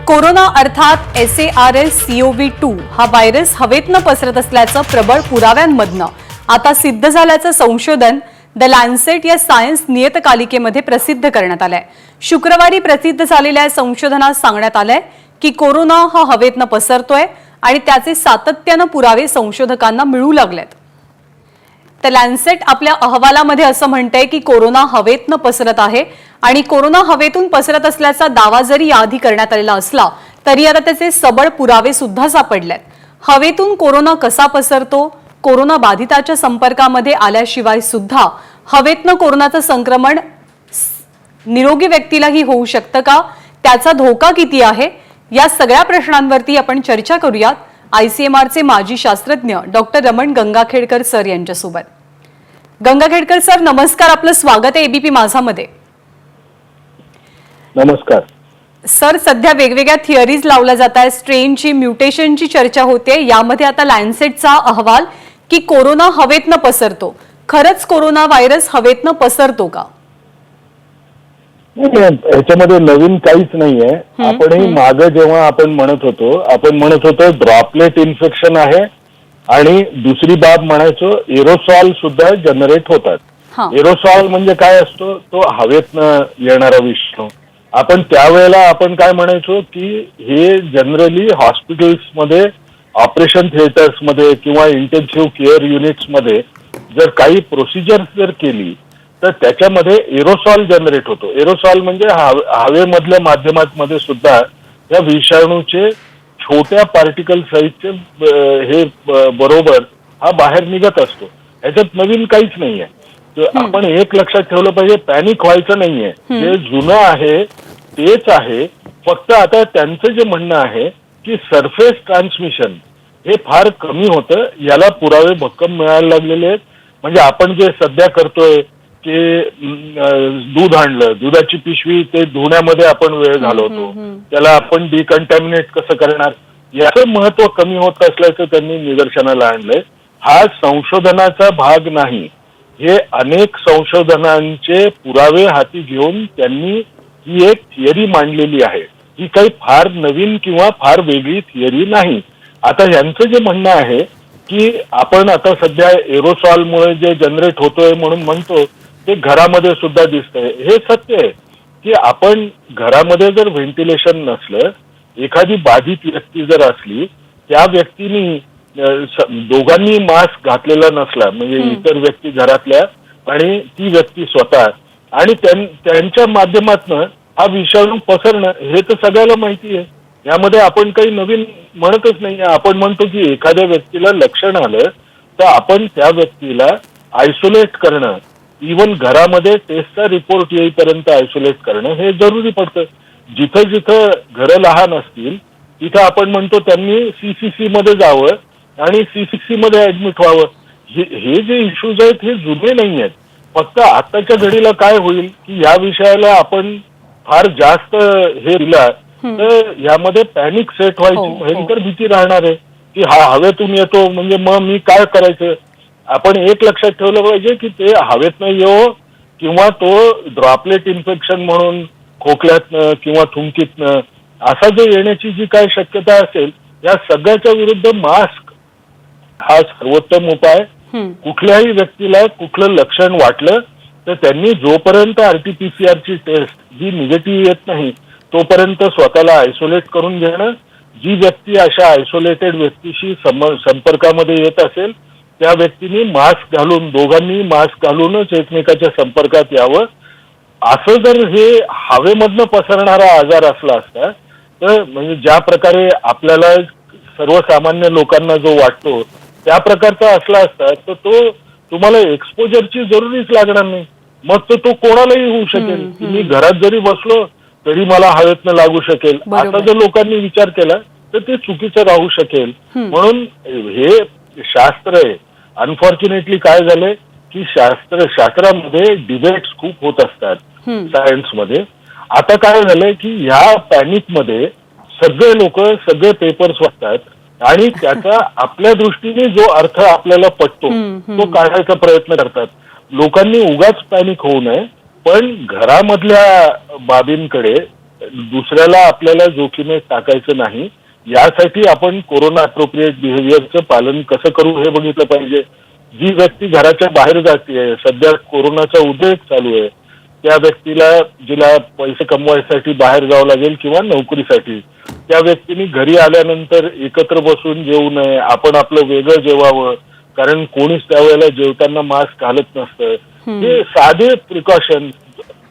Corona अर्थात SARS-CoV-2 हा virus हवेतनं पसरत असल्याचं प्रबळ पुराव्यांमधनं आता सिद्ध झाल्याचं संशोधन द लॅन्सेट या सायन्स नियतकालिकेमध्ये प्रसिद्ध करण्यात आलंय। शुक्रवारी प्रसिद्ध झालेल्या संशोधनात सांगण्यात आलंय की कोरोना हा हवेतनं पसरतोय आणि त्याचे सातत्यानं पुरावे संशोधकांना मिळू लागलेत। द लॅन्सेट आपल्या अहवालामध्ये असं म्हणतंय की कोरोना हवेतनं पसरत आहे आणि कोरोना हवेतून पसरत असल्याचा दावा जरी याआधी करण्यात आलेला असला तरी आता त्याचे सबळ पुरावे सुद्धा सापडलेत। हवेतून कोरोना कसा पसरतो, कोरोना बाधिताच्या संपर्कामध्ये आल्याशिवाय सुद्धा हवेतनं कोरोनाचं संक्रमण निरोगी व्यक्तीलाही होऊ शकतं का, त्याचा धोका किती आहे, या सगळ्या प्रश्नांवरती आपण चर्चा करूयात ICMRचे माजी शास्त्रज्ञ डॉक्टर रमण गंगाखेडकर सर यांच्यासोबत। गंगाखेडकर सर नमस्कार, आपलं स्वागत आहे ABP माझामध्ये। नमस्कार सर, सध्या वेगवेगळ्या थिअरीज लावल्या जात आहेत, स्ट्रेनची, म्युटेशनची चर्चा होते। यामध्ये आता लॅन्सेटचा अहवाल की कोरोना हवेतनं पसरतो, खरंच कोरोना व्हायरस हवेतनं पसरतो का? याच्यामध्ये नवीन काहीच नाहीये। आपणही मागे जेव्हा आपण म्हणत होतो ड्रॉपलेट इन्फेक्शन आहे आणि दुसरी बाब म्हणायचो एरोसॉल सुद्धा जनरेट होतात। एरोसॉल म्हणजे काय असतो, तो हवेतनं येणारा विषाणू। आपण त्यावेळेला आपण काय म्हणायचो की हे जनरली हॉस्पिटल्स मध्ये, ऑपरेशन थिएटर्स मध्ये किंवा इंटेन्सिव्ह केअर युनिट्स मध्ये जर काही प्रोसिजर्स जर केली तर त्याच्यामध्ये एरोसॉल जनरेट होतो। एरोसॉल म्हणजे हवेमधल्या माध्यमांमध्ये सुद्धा या विषाणूचे छोट्या पार्टिकल साईजचे हे बरोबर हा बाहेर निघत असतो। ह्याच्यात नवीन काहीच नाहीये। आपण एक लक्षात ठेवलं पाहिजे, पॅनिक व्हायचं नाहीये। जे जुनं आहे तेच आहे, फक्त आता त्यांचं जे म्हणणं आहे की सरफेस ट्रान्समिशन हे फार कमी होतं, याला पुरावे भक्कम मिळायला लागलेले आहेत। म्हणजे आपण जे सध्या करतोय की दूध आणलं, दुधाची पिशवी ते धुण्यामध्ये आपण वेळ घालवतो, त्याला आपण डिकंटॅमिनेट कसं करणार, याचं महत्व कमी होत असल्याचं त्यांनी निदर्शनाला आणलंय। हा संशोधनाचा भाग नाही, हे अनेक संशोधनांचे पुरावे हाती घेऊन त्यांनी ही एक थिअरी मांडलेली आहे। ही काही फार नवीन किंवा फार वेगळी थिअरी नाही। आता यांचं जे म्हणणं आहे की आपण आता सध्या एरोसॉलमुळे जे जनरेट होतोय म्हणून म्हणतो ते घरामध्ये सुद्धा दिसतंय, हे सत्य आहे की आपण घरामध्ये जर व्हेंटिलेशन नसलं, एखादी बाधित व्यक्ती जर असली, त्या व्यक्तीनी दोघांनी मास्क घातलेला नसला, म्हणजे इतर व्यक्ती घरातल्या आणि ती व्यक्ती स्वतः, आणि त्यांच्या माध्यमातून हा विषाणू पसरणं हे तर सगळ्याला माहिती आहे। यामध्ये आपण काही नवीन म्हणतच नाही। आपण म्हणतो की एखाद्या व्यक्तीला लक्षण आलं तर आपण त्या व्यक्तीला आयसोलेट करणं, इव्हन घरामध्ये टेस्टचा रिपोर्ट येईपर्यंत आयसोलेट करणं हे जरुरी पडतं। जिथं जिथं घरं लहान असतील तिथं आपण म्हणतो त्यांनी CCC मध्ये जावं आणि CCC मध्ये ऍडमिट व्हावं। हे जे इश्यूज आहेत हे जुने नाही आहेत। फक्त आताच्या घडीला काय होईल की या विषयाला आपण फार जास्त हे दिला तर यामध्ये पॅनिक सेट व्हायची भयंकर भीती राहणार आहे की हा हवेतून येतो म्हणजे मग मी काय करायचं। आपण एक लक्षात ठेवलं पाहिजे की ते हवेतनं येवो किंवा तो ड्रॉपलेट इन्फेक्शन म्हणून खोकल्यातनं किंवा थुंकीतनं असा जो येण्याची जी काय शक्यता असेल, या सगळ्याच्या विरुद्ध मास्क हा सर्वोत्तम उपाय। कुठल्याही व्यक्तीला कुठलं लक्षण वाटलं तर त्यांनी जोपर्यंत RT-PCR ची टेस्ट जी निगेटिव्ह येत नाही तोपर्यंत स्वतःला आयसोलेट करून घेणं। जी व्यक्ती अशा आयसोलेटेड व्यक्तीशी संपर्कामध्ये येत असेल त्या व्यक्तीने मास्क घालून, दोघांनी मास्क घालूनच एकमेकाच्या संपर्कात यावं। असं जर हे हवेमधनं पसरणारा आजार असला असता तर म्हणजे ज्या प्रकारे आपल्याला सर्वसामान्य लोकांना जो वाटतो त्या प्रकारचा असला असता तर तो तुम्हाला एक्सपोजरची जरुरीच लागणार नाही। मग तो कोणालाही होऊ शकेल। मी घरात जरी बसलो तरी मला हवेतनं लागू शकेल, असा जर लोकांनी विचार केला तर ते चुकीचं राहू शकेल। म्हणून हे शास्त्र आहे। अनफॉर्च्युनेटली काय झालंय की शास्त्रामध्ये डिबेट्स खूप होत असतात सायन्समध्ये। आता काय झालंय की ह्या पॅनिक मध्ये सगळे लोक सगळे पेपर्स वाचतात आणि त्याचा आपल्या दृष्टीने जो अर्थ आपल्याला पटतो तो काढायचा प्रयत्न करतात। लोकांनी उगाच पॅनिक होऊ नये, पण घरामधल्या बाबींकडे दुसऱ्याला आपल्याला जोखीमेत टाकायचं नाही. यासाठी आपण कोरोना अप्रोप्रिएट बिहेवियरचं पालन कसं करू हे बघितलं पाहिजे. जी व्यक्ती घराच्या बाहेर जाते, सध्या कोरोनाचा उद्रेक चालू आहे, त्या व्यक्तीला जिला पैसे कमवायसाठी बाहेर जावं लागेल किंवा नोकरीसाठी, त्या व्यक्तीने घरी आल्यानंतर एकत्र बसून जेवू नये. आपण आपलं वेगळं जेवावं, कारण कोणीच त्यावेळेला जेवताना मास्क घालत नसतं. हे साधे प्रिकॉशन.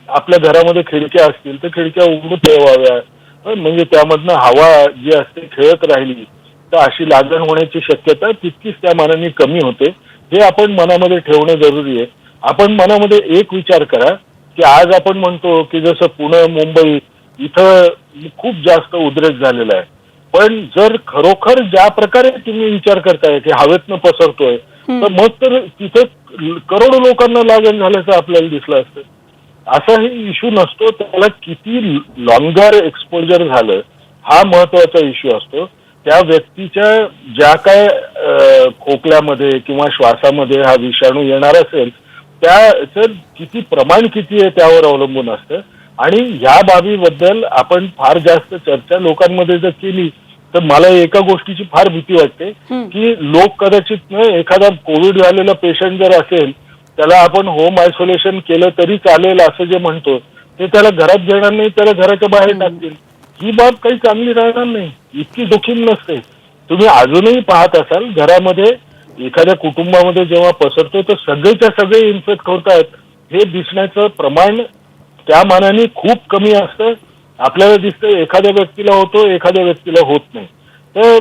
आपल्या घरामध्ये खिडक्या असतील तर खिडक्या उघडून ठेवाव्या, म्हणजे त्यामधनं हवा जी असते खेळत राहिली तर अशी लागण होण्याची शक्यता तितकीच त्या मानाने कमी होते. हे आपण मनामध्ये ठेवणं जरुरी आहे. आपण मनामध्ये एक विचार करा की आज आपण म्हणतो की जसं पुणे, मुंबई इथं खूप जास्त उद्रेक झालेला आहे, पण जर खरोखर ज्या प्रकारे तुम्ही विचार करताय की हवेतनं पसरतोय, तर मग तर तिथे करोडो लोकांना लागण झाल्याचं आपल्याला दिसलं असतं. असाही इश्यू नसतो. त्याला किती लॉंगर एक्सपोजर झालं हा महत्वाचा इश्यू असतो. त्या व्यक्तीच्या ज्या काय खोकल्यामध्ये किंवा श्वासामध्ये हा विषाणू येणार असेल त्याचं किती प्रमाण किती आहे त्यावर अवलंबून असतं. आणि या बाबीबद्दल आपण फार जास्त चर्चा लोकांमध्ये जर केली तर मला एका गोष्टीची फार भीती वाटते की लोक कदाचित एखादा कोविड झालेला पेशंट जर असेल त्याला आपण होम आयसोलेशन केलं तरी चालेल असं जे म्हणतो ते त्याला घरात घेणार नाही, त्याला घराच्या बाहेर टाकतील. ही बाब काही चांगली राहणार नाही. इतकी जोखीम नसते. तुम्ही अजूनही पाहत असाल घरामध्ये एखाद्या कुटुंबामध्ये जेव्हा पसरतो तर सगळेच्या सगळे इन्फेक्ट होतात, हे दिसण्याचं प्रमाण त्या मानाने खूप कमी असतं. आपल्याला दिसतं एखाद्या व्यक्तीला होतो, एखाद्या व्यक्तीला होत नाही. तर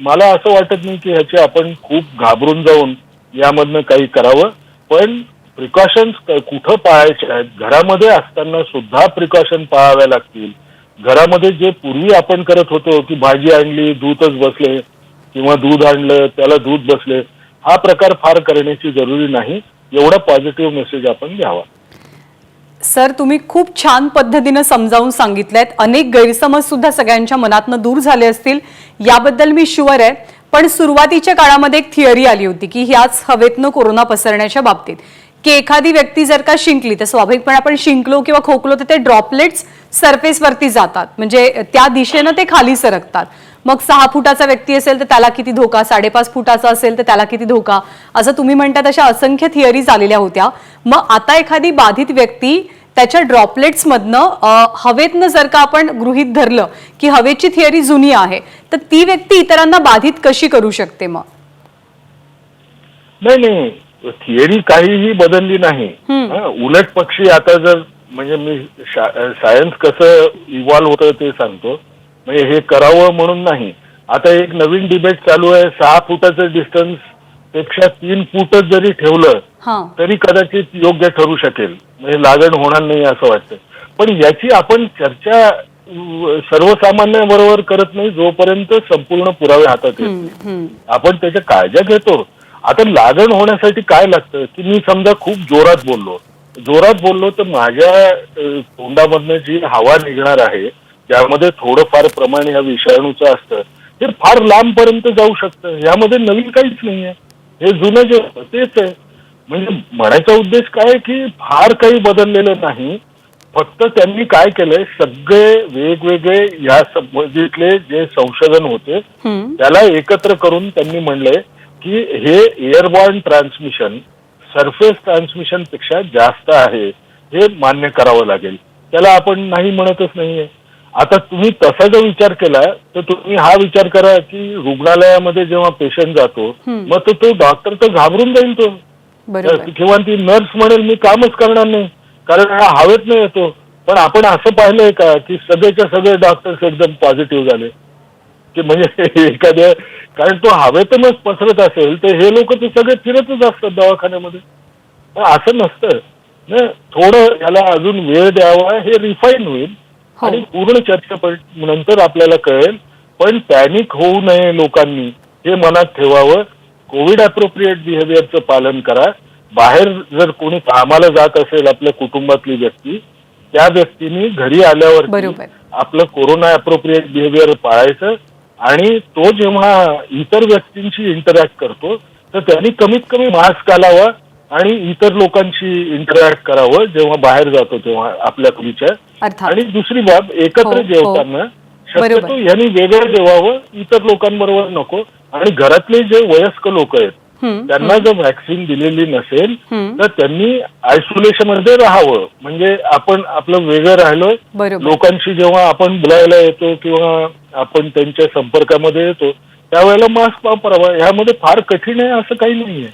मला असं वाटत नाही की ह्याचे आपण खूप घाबरून जाऊन यामधनं काही करावं. पण प्रिकॉशन्स कुठं पाळायचे आहेत, घरामध्ये असताना सुद्धा प्रिकॉशन पाळाव्या लागतील. घरामध्ये जे पूर्वी आपण करत होतो की भाजी आणली दूधच बसले किंवा दूध आणलं त्याला दूध बसले, हा प्रकार फार करण्याची जरुरी नाही. एवढा पॉझिटिव्ह मेसेज आपण द्यावा. सर, तुम्ही खूप छान पद्धतीनं समजावून सांगितलेत. अनेक गैरसमज सुद्धा सगळ्यांच्या मनातनं दूर झाले असतील याबद्दल मी शुअर आहे. पण सुरुवातीच्या काळामध्ये एक थिअरी आली होती की ह्याच हवेतनं कोरोना पसरण्याच्या बाबतीत की एखादी व्यक्ती जर का शिंकली तर स्वाभाविकपणे आपण शिंकलो किंवा खोकलो तर ते ड्रॉपलेट्स सरफेसवरती जातात, म्हणजे त्या दिशेनं ते खाली सरकतात. मग 6 फुटाचा व्यक्ती असेल तर त्याला किती धोका, 5.5 फुटाचा असेल तर त्याला किती धोका, असं तुम्ही म्हणतात अशा असंख्य थिअरीज आलेल्या होत्या. मग आता एखादी बाधित व्यक्ती त्याच्या ड्रॉपलेट्स मधनं हवेतनं जर का आपण गृहीत धरलं की हवेची थिअरी जुनी आहे तर ती व्यक्ती इतरांना बाधित कशी करू शकते? मग नाही, थिअरी काहीही बदलली नाही. उलट पक्षी आता जर म्हणजे मी सायन्स कसं इव्हॉल्व्ह होतं ते सांगतो. म्हणजे हे करावं म्हणून नाही. आता एक नवीन डिबेट चालू आहे, 6 फुटाचं डिस्टन्स पेक्षा 3 फूटच जरी ठेवलं तरी कदाचित योग्य ठरू शकेल, म्हणजे लागण होणार नाही असं वाटतं. पण याची आपण चर्चा सर्वसामान्यांबरोबर करत नाही जोपर्यंत संपूर्ण पुरावे हातात येत नाही. आपण त्याच्या काळज्या घेतो. आता लागण होण्यासाठी काय लागतं की मी समजा खूप जोरात बोललो तर माझ्या तोंडामधनं जी हवा निघणार आहे त्यामध्ये थोडंफार प्रमाण या विषाणूचं असतं, ते फार लांबपर्यंत जाऊ शकतं. यामध्ये नवीन काहीच नाहीये. हे जुनं जे होतं तेच आहे. म्हणजे म्हणायचा उद्देश काय की फार काही बदललेलं नाही. फक्त त्यांनी काय केलंय, सगळे वेगवेगळे या संबंधितले जे संशोधन होते त्याला एकत्र करून त्यांनी म्हणलंय की हे एअरबॉर्न ट्रान्समिशन सरफेस ट्रान्समिशन पेक्षा जास्त आहे, हे मान्य करावं लागेल. त्याला आपण नाही म्हणतच नाहीये. आता तुम्ही तसा जर विचार केला तर तुम्ही हा विचार करा की रुग्णालयामध्ये जेव्हा पेशंट जातो मग तो डॉक्टर तर घाबरून जाईल, तो किंवा ती नर्स म्हणेल मी कामच करणार नाही कारण हा हवेत नाही येतो. पण आपण असं पाहिलंय का की सगळेच्या सगळे डॉक्टर्स एकदम पॉझिटिव्ह झाले की म्हणजे एखाद्या, कारण तो हवेतूनच पसरत असेल तर हे लोक तर सगळे फिरतच असतात दवाखान्यामध्ये. असं नसतं ना. थोडं याला अजून वेळ द्यावा, हे रिफाईन होईल आणि पूर्ण चर्चा नंतर आपल्याला कळेल. पण पॅनिक होऊ नये लोकांनी, हे मनात ठेवावं. कोविड अप्रोप्रिएट बिहेवियरचं पालन करा. बाहेर जर कोणी कामाला जात असेल आपल्या कुटुंबातली व्यक्ती, त्या व्यक्तीने घरी आल्यावर आपलं कोरोना अप्रोप्रिएट बिहेवियर पाळायचं. आणि तो जेव्हा इतर व्यक्तींशी इंटरॅक्ट करतो तर त्यांनी कमीत कमी मास्क घालावा आणि इतर लोकांशी इंटरॅक्ट करावं जेव्हा बाहेर जातो तेव्हा आपल्या खोलीच्या. अर्थात. आणि दुसरी बाब, एकत्र हो, जेवताना शक्यतो बरोबर. यांनी वेगळं जेवावं, इतर लोकांबरोबर नको. आणि घरातले जे वयस्क लोक आहेत हम्म, त्यांना जर व्हॅक्सिन दिलेली नसेल हम्म, तर त्यांनी आयसोलेशन मध्ये राहावं. म्हणजे आपण आपलं वेगळं राहिलोय, बरोबर. लोकांशी जेव्हा आपण बोलायला येतो किंवा आपण त्यांच्या संपर्कामध्ये येतो त्यावेळेला मास्क वापरावा. ह्यामध्ये फार कठीण आहे असं काही नाहीये.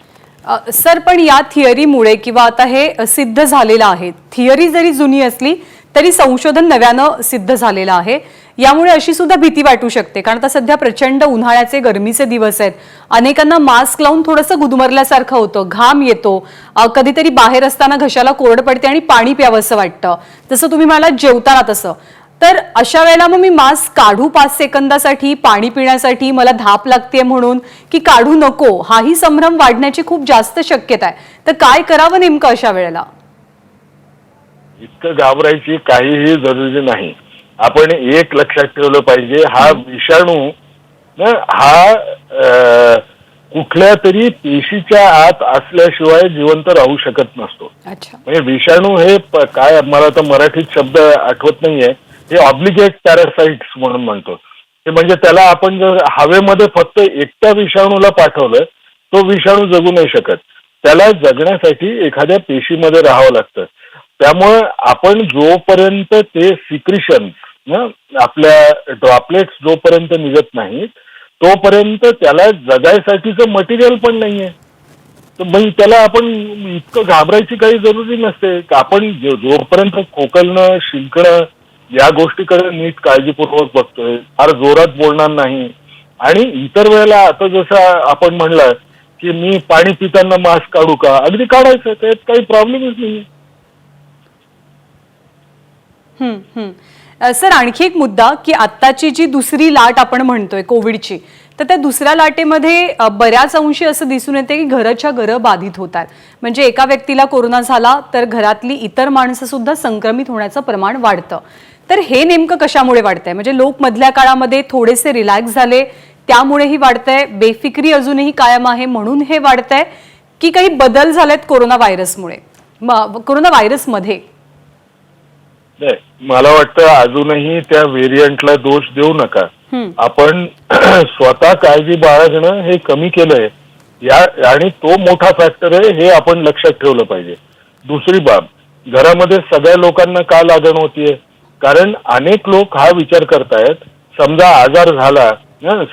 सर, पण या थिअरीमुळे किंवा आता हे सिद्ध झालेलं आहे, थिअरी जरी जुनी असली तरी संशोधन नव्यानं सिद्ध झालेलं आहे. यामुळे अशी सुद्धा भीती वाटू शकते, कारण आता सध्या प्रचंड उन्हाळ्याचे गरमीचे दिवस आहेत. अनेकांना मास्क लावून थोडंसं गुदमरल्यासारखं होतं, घाम येतो, कधीतरी बाहेर असताना घशाला कोरड पडते आणि पाणी प्यावंसं वाटतं, जसं तुम्ही मला जेवताना तसं. तर अशा वेळेला मग मी मास्क काढू 5 सेकंदासाठी, पाणी पिण्यासाठी, मला धाप लागते म्हणून, की काढू नको, हाही संभ्रम वाढण्याची खूप जास्त शक्यता आहे. तर काय करावं नेमकं अशा वेळेला? इतकं घाबरायची काहीही जरुरी नाही. आपण एक लक्षात ठेवलं पाहिजे, हा विषाणू ना हा कुठल्या तरी पेशीच्या आत असल्याशिवाय जिवंत राहू शकत नसतो. अच्छा. म्हणजे विषाणू हे काय, मला तर मराठीत शब्द आठवत नाहीये, हे ऑब्लिगेट पॅरासाइट्स म्हणून म्हणतो. ते म्हणजे त्याला आपण जर हवेमध्ये फक्त एकट्या विषाणूला पाठवलं तो विषाणू जगू नाही शकत. त्याला जगण्यासाठी एखाद्या पेशीमध्ये राहावं लागतं. त्यामुळे आपण जोपर्यंत ते सिक्रिशन आपल्या ड्रॉपलेट्स जोपर्यंत निघत नाहीत तोपर्यंत त्याला जगायसाठीचं मटेरियल पण नाहीये. तर मग त्याला आपण इतकं घाबरायची काही जरुरी नसते. आपण जोपर्यंत खोकलणं, शिंकणं या गोष्टीकडे नीट काळजीपूर्वक बघतोय, फार जोरात बोलणार नाही. आणि इतर वेळेला आता जसं आपण म्हणलं की मी पाणी पिताना मास्क काढू का, अगदी काढायचं, त्यात काही प्रॉब्लेमच नाही. सर, आणखी एक मुद्दा, की आत्ताची जी दुसरी लाट आपण म्हणतोय कोविडची, तर त्या दुसऱ्या लाटेमध्ये बऱ्याच अंशी असं दिसून येते की घराच्या घरं बाधित होतात. म्हणजे एका व्यक्तीला कोरोना झाला तर घरातली इतर माणसं सुद्धा संक्रमित होण्याचं प्रमाण वाढतं. तर हे नेमकं कशामुळे वाढतंय? म्हणजे लोक मधल्या काळामध्ये थोडेसे रिलॅक्स झाले त्यामुळेही वाढतंय, बेफिक्री अजूनही कायम आहे म्हणून हे वाढतंय, की काही बदल झालेत कोरोना व्हायरसमुळे, कोरोना व्हायरसमध्ये? नाही, मला वाटतं अजूनही त्या व्हेरियंटला दोष देऊ नका. आपण स्वतः काळजी बाळगणं हे कमी केलंय आणि तो मोठा फॅक्टर आहे हे आपण लक्षात ठेवलं पाहिजे. दुसरी बाब, घरामध्ये सगळ्या लोकांना का लागण होतीये? कारण अनेक लोक हा विचार करतायत, समजा आजार झाला,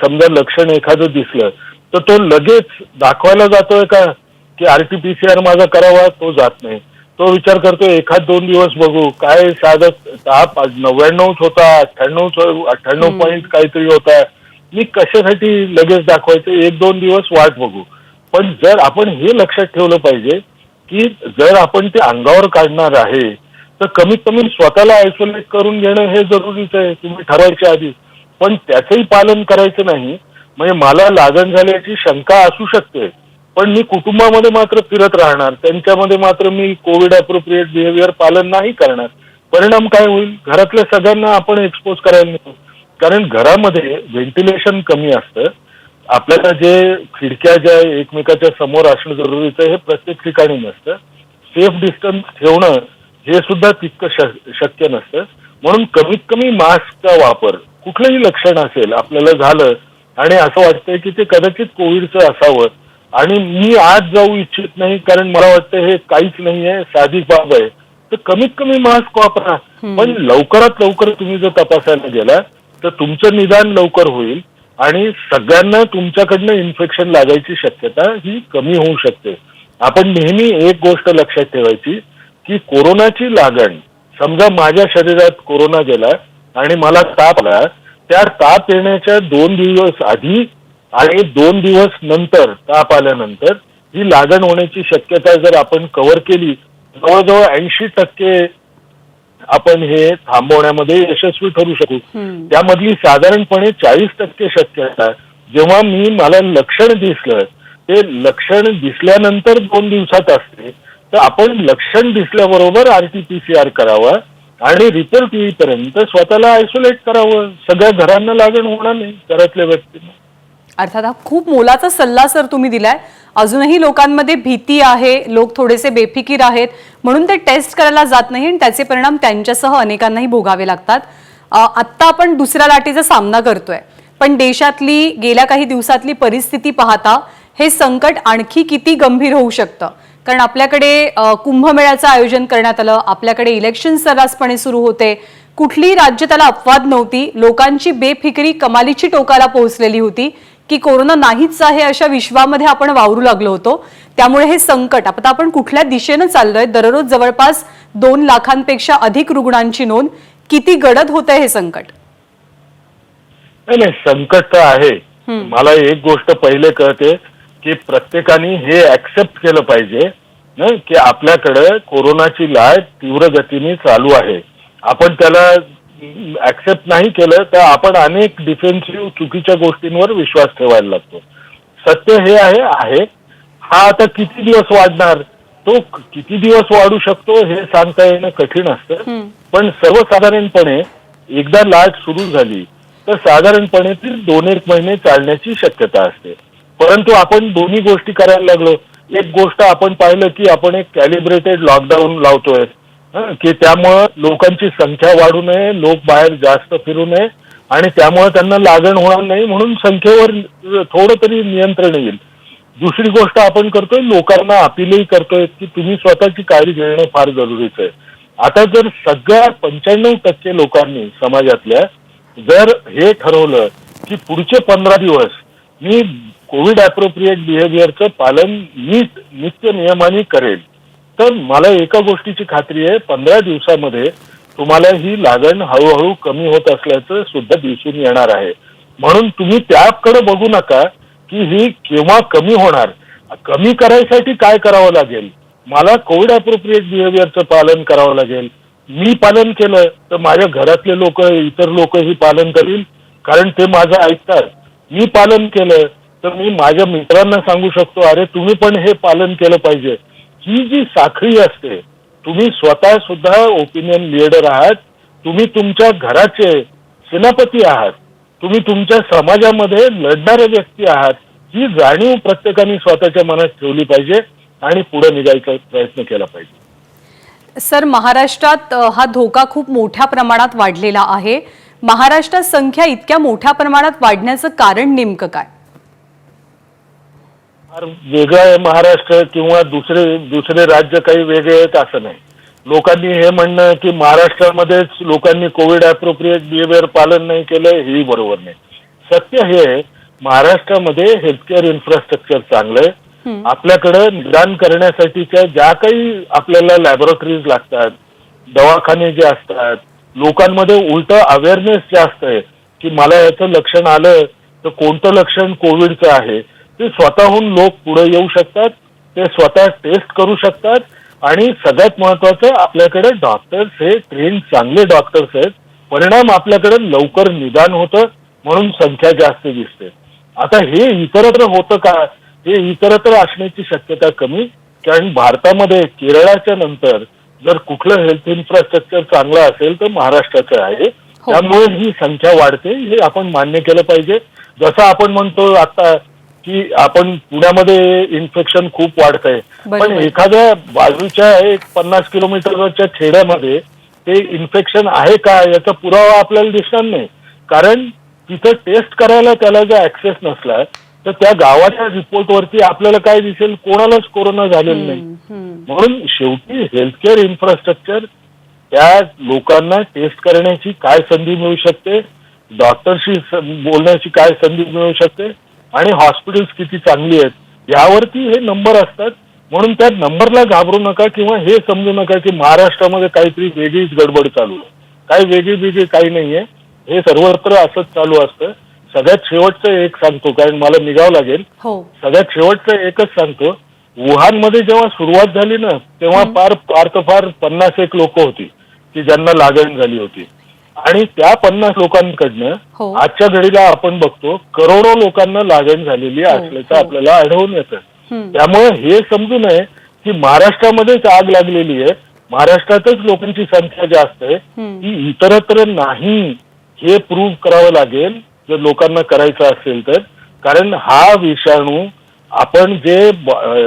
समजा लक्षण एखादं दिसलं तर तो लगेच दाखवायला जातोय का की RT-PCR माझा करावा, तो जात नाही. तो विचार करतो 1-2 दिवस बघू, काय साधं ताप 99 होता, 98 पॉईंट काहीतरी होता, मी कशासाठी लगेच दाखवायचं, 1-2 दिवस वाट बघू. पण जर आपण हे लक्षात ठेवलं पाहिजे की जर आपण ते अंगावर काढणार आहे तर कमीत कमी स्वतःला आयसोलेट करून घेणं हे जरुरीचं आहे, तुम्ही ठरवायच्या आधी. पण त्याचंही पालन करायचं नाही. म्हणजे मला लागण झाल्याची शंका असू शकते, पण मी कुटुंबामध्ये मात्र फिरत राहणार, त्यांच्यामध्ये मात्र मी कोविड अप्रोप्रिएट बिहेवियर पालन नाही करणार. परिणाम काय होईल? घरातल्या सगळ्यांना आपण एक्सपोज करायला नको. कारण घरामध्ये व्हेंटिलेशन कमी असतं. आपल्याला जे खिडक्या ज्या एकमेकाच्या समोर असणं जरुरीचं आहे हे प्रत्येक ठिकाणी नसतं. सेफ डिस्टन्स ठेवणं हे सुद्धा तितकं शक्य नसतं. म्हणून कमीत कमी मास्कचा वापर, कुठलंही लक्षण असेल आपल्याला झालं आणि असं वाटतंय की ते कदाचित कोविडचं असावं आणि मी आज जाऊ इच्छित नाही कारण मला वाटतं हे काहीच नाहीये, साधी बाब आहे, तर कमीत कमी मास्क वापरा. पण लवकरात लवकर तुम्ही जर तपासायला गेला तर तुमचं निदान लवकर होईल आणि सगळ्यांना तुमच्याकडनं इन्फेक्शन लागायची शक्यता ही कमी होऊ शकते. आपण नेहमी एक गोष्ट लक्षात ठेवायची की कोरोनाची लागण, समजा माझ्या शरीरात कोरोना गेला आणि मला ताप आला, त्या ताप येण्याच्या 2 दिवस आधी आणि 2 दिवस नंतर ताप आल्यानंतर ही लागण होण्याची शक्यता जर आपण कव्हर केली, जवळजवळ 80% आपण हे थांबवण्यामध्ये यशस्वी ठरू शकू. त्यामधली साधारणपणे 40% शक्यता जेव्हा मला लक्षण दिसलं, ते लक्षण दिसल्यानंतर 2 दिवसात असते, तर आपण लक्षण दिसल्याबरोबर RT-PCR करावा आणि रिपोर्ट येईपर्यंत स्वतःला आयसोलेट करावं. सगळ्या घरांना लागण होणार नाही, घरातल्या व्यक्तींना. अर्थात हा खूप मोलाचा सल्ला सर तुम्ही दिलाय. अजूनही लोकांमध्ये भीती आहे, लोक थोडेसे बेफिकीर आहेत म्हणून ते टेस्ट करायला जात नाही आणि त्याचे परिणाम त्यांच्यासह अनेकांनाही भोगावे लागतात. आत्ता आपण दुसऱ्या लाटेचा सामना करतोय, पण देशातली गेल्या काही दिवसातली परिस्थिती पाहता हे संकट आणखी किती गंभीर होऊ शकतं. कारण आपल्याकडे कुंभमेळ्याचं आयोजन करण्यात आलं, आपल्याकडे इलेक्शन सर्रासपणे सुरू होते, कुठलीही राज्य त्याला अपवाद नव्हती. लोकांची बेफिकिरी कमालीची टोकाला पोहोचलेली होती की कोरोना नाहीच आहे अशा विश्वामध्ये आपण वावरू लागलो होतो. त्यामुळे हे संकट आता आपण कुठल्या दिशेनं चाललोय, दररोज जवळपास 2 लाखांपेक्षा अधिक रुग्णांची नोंद, किती गडद होतंय हे संकट. नाही, संकट तर आहे. मला एक गोष्ट पहिले कळते की प्रत्येकाने हे ऍक्सेप्ट केलं पाहिजे ना की आपल्याकडे कोरोनाची लाट तीव्र गतीने चालू आहे. आपण त्याला ऍक्सेप्ट नाही केलं तर आपण अनेक डिफेन्सिव्ह चुकीच्या गोष्टींवर विश्वास ठेवायला लागतो. सत्य हे आहे हा आता किती दिवस वाढणार, तो किती दिवस वाढू शकतो हे सांगता येणं कठीण असतं. पण सर्वसाधारणपणे एकदा लाट सुरू झाली तर साधारणपणे ती 2-1 महिने चालण्याची शक्यता असते. परंतु आपण दोन्ही गोष्टी करायला लागलो. एक गोष्ट आपण पाहिलं की आपण एक कॅलिब्रेटेड लॉकडाऊन लावतोय की त्यामुळं लोकांची संख्या वाढू नये, लोक बाहेर जास्त फिरू नये आणि त्यामुळे त्यांना लागण होणार नाही म्हणून संख्येवर थोडं तरी नियंत्रण येईल. दुसरी गोष्ट आपण करतोय, लोकांना अपीलही करतोय की तुम्ही स्वतःची काळजी घेणं फार जरुरीचं आहे. आता जर सगळ्या 95% लोकांनी समाजातल्या जर हे ठरवलं की पुढचे 15 दिवस मी कोविड अप्रोप्रिएट बिहेवियरचं पालन नीट नित्य नियमाने करेल, तर मला एका गोष्टीची खात्री आहे, 15 दिवसामध्ये तुम्हाला ही लागण हळूहळू कमी होत असल्याचं सुद्धा दिसून येणार आहे. म्हणून तुम्ही त्याकडे बघू नका की ही केव्हा कमी होणार. कमी करायसाठी काय करावं लागेल, मला कोविड अप्रोप्रिएट बिहेवियरचं पालन करावं लागेल. मी पालन केलं तर माझ्या घरातले लोक, इतर लोकही पालन करतील कारण ते माझं ऐकतात. मी पालन केलं तर मी माझ्या मित्रांना सांगू शकतो, अरे तुम्ही पण हे पालन केलं पाहिजे. ही जी साखळी असते, तुम्ही स्वतः सुद्धा ओपिनियन लीडर आहात, तुम्ही तुमच्या घराचे सेनापती आहात, तुम्ही तुमच्या समाजामध्ये लढणारे व्यक्ती आहात. ही जाणीव प्रत्येकाने स्वतःच्या मनात ठेवली पाहिजे आणि पुढे निघायचा प्रयत्न केला पाहिजे. सर, महाराष्ट्रात हा धोका खूप मोठ्या प्रमाणात वाढलेला आहे. महाराष्ट्रात संख्या इतक्या मोठ्या प्रमाणात वाढण्याचं कारण नेमकं काय? फार वेगळं आहे महाराष्ट्र किंवा दुसरे राज्य काही वेगळे आहेत असं नाही. लोकांनी हे म्हणणं की महाराष्ट्रामध्येच लोकांनी कोविड अप्रोप्रिएट बिहेवियर पालन नाही केलं, हेही बरोबर नाही. सत्य हे महाराष्ट्रामध्ये हेल्थकेअर इन्फ्रास्ट्रक्चर चांगलं आहे. आपल्याकडे निदान करण्यासाठीच्या ज्या काही आपल्याला लॅबोरेटरीज लागतात, दवाखाने जे असतात, लोकांमध्ये उलट अवेअरनेस जास्त आहे की मला याचं लक्षण आलं तर कोणतं लक्षण कोविडचं आहे, ते स्वतःहून लोक पुढे येऊ शकतात, ते स्वतः टेस्ट करू शकतात. आणि सगळ्यात महत्वाचं, आपल्याकडे डॉक्टर्स हे ट्रेन चांगले डॉक्टर्स आहेत, परिणाम आपल्याकडे लवकर निदान होतं म्हणून संख्या जास्त दिसते. आता हे इतरत्र होतं का, हे इतरत्र असण्याची शक्यता कमी, कारण भारतामध्ये केरळाच्या नंतर जर कुठलं हेल्थ इन्फ्रास्ट्रक्चर चांगलं असेल तर महाराष्ट्राचं आहे. त्यामुळे ही संख्या वाढते, हे आपण मान्य केलं पाहिजे. जसं आपण म्हणतो आता की आपण पुण्यामध्ये इन्फेक्शन खूप वाढतंय, पण एखाद्या बाजूच्या 50 किलोमीटरच्या खेड्यामध्ये ते इन्फेक्शन आहे का याचा पुरावा आपल्याला दिसणार नाही, कारण तिथं टेस्ट करायला त्याला जर ऍक्सेस नसला तर त्या गावाच्या रिपोर्टवरती आपल्याला काय दिसेल, कोणालाच कोरोना झालेला नाही. म्हणून शेवटी हेल्थकेअर इन्फ्रास्ट्रक्चर, त्या लोकांना टेस्ट करण्याची काय संधी मिळू शकते, डॉक्टरशी बोलण्याची काय संधी मिळू शकते आणि हॉस्पिटल्स किती चांगली आहेत यावरती हे नंबर असतात. म्हणून त्या नंबरला घाबरू नका किंवा हे समजू नका की महाराष्ट्रामध्ये काहीतरी वेगळीच गडबड चालू आहे. काही वेगळी काही नाहीये, हे सर्वत्र असंच चालू असतं. सगळ्यात शेवटचं एक सांगतो, कारण मला निघावं लागेल. सगळ्यात शेवटचं एकच सांगतो, वुहानमध्ये जेव्हा सुरुवात झाली ना तेव्हा फार 50 लोक होती की ज्यांना लागण झाली होती आणि त्या 50 लोकांकडनं आजच्या घडीला आपण बघतो करोडो लोकांना लागण झालेली असल्याचं आपल्याला आढळून येतं. त्यामुळे हे समजू नये की महाराष्ट्रामध्येच आग लागलेली आहे, महाराष्ट्रातच लोकांची संख्या जास्त आहे, ती इतरत्र नाही, हे प्रूव्ह करावं लागेल जर लोकांना करायचं असेल तर. कारण हा विषाणू आपण जे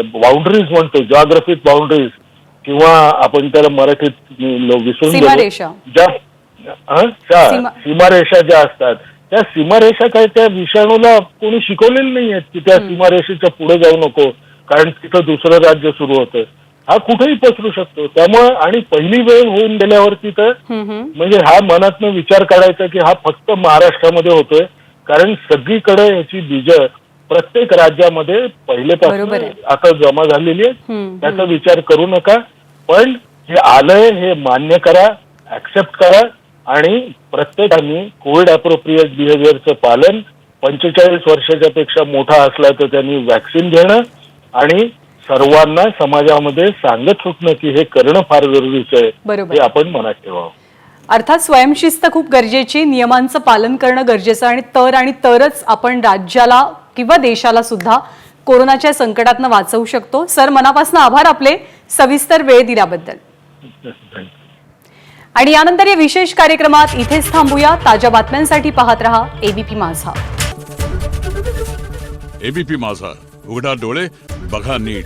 बाउंड्रीज म्हणतो, जॉग्राफिक बाउंड्रीज, किंवा आपण त्याला मराठीत विसरून गेलो, सीमारेषा. ज्या सीमा- सीमारेषा ज्या असतात, त्या सीमारेषा काय त्या विषाणूला कोणी शिकवलेलं नाहीये की त्या सीमारेषेच्या पुढे जाऊ नको, कारण तिथं दुसरं राज्य सुरू होतं. हा कुठेही पसरू शकतो. त्यामुळे आणि पहिली वेळ होऊन गेल्यावरती तर म्हणजे हा मनातनं विचार करायचा की हा फक्त महाराष्ट्रामध्ये होतोय, कारण सगळीकडे याची बीज प्रत्येक राज्यामध्ये पहिलेपासून बरोबर आहे. आता जमा झालेली आहे. त्याचा विचार करू नका, पण हे आलंय हे मान्य करा, ऍक्सेप्ट करा आणि प्रत्येकाने कोविड अप्रोप्रिएट बिहेवियरचं पालन, 45 वर्षाच्या पेक्षा मोठा असला तर त्यांनी व्हॅक्सिन घेणं आणि सर्वांना समाजामध्ये सांगत सुटणं की हे करणं फार गरजेचं आहे, बरोबर. हे आपण मनात ठेवावं. अर्थात स्वयंशिस्त खूप गरजेची, नियमांचं पालन करणं गरजेचं आणि तरच आपण राज्याला किंवा देशाला सुद्धा कोरोनाच्या संकटातनं वाचवू शकतो. सर, मनापासून आभार आपले सविस्तर वेळ दिल्याबद्दल. आणि यानंतर या विशेष कार्यक्रमात इथेच थांबूया. ताज्या बातम्यांसाठी पाहत रहा एबीपी माझा. एबीपी माझा, उघडा डोळे बघा नीट.